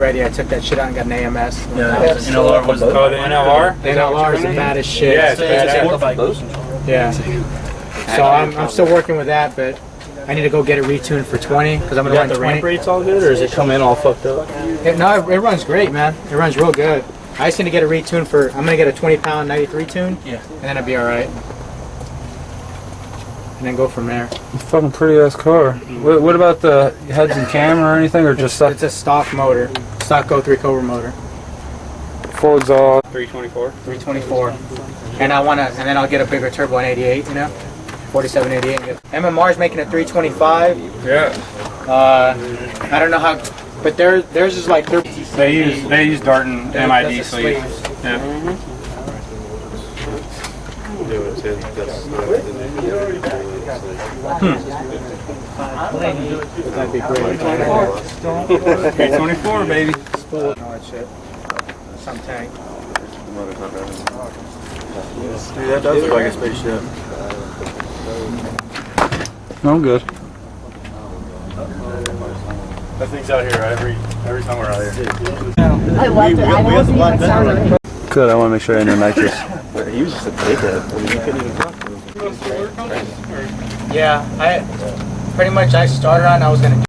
Ready, I took that shit out and got an AMS. Yeah, NLR was. Oh, the NLR? The NLR is the baddest shit. Yeah, it's badass. Yeah. So I'm still working with that, but I need to go get it retuned for 20 because I'm gonna run the 20. ramp rates all good, or does it come in all fucked up? No, it runs great, man. It runs real good. I just need to get it retuned for. I'm gonna get a 20-pound 93 tune. Yeah. And then I'll be all right. And then go from there. It's a fucking pretty ass car. What about the heads and cam or anything, or just It's a stock motor, stock Go3 Cobra motor. full exhaust? 324. 324. And then I'll get a bigger turbo in 88, you know? 4788. MMR's making a 325. Yeah. I don't know how, but theirs is like They use Dart and MID that's the sleeves. Yeah. That'd be great. 324, baby. All that shit. Some tank. Dude, that does look like a spaceship. No, I'm good. That thing's out here every time we're out here. I love it. I don't think it sounds like Good, I want to make sure I know nitrous. He was just a dickhead. I mean, he couldn't even talk to him. Yeah, I started on, I was gonna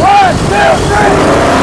One, two, three!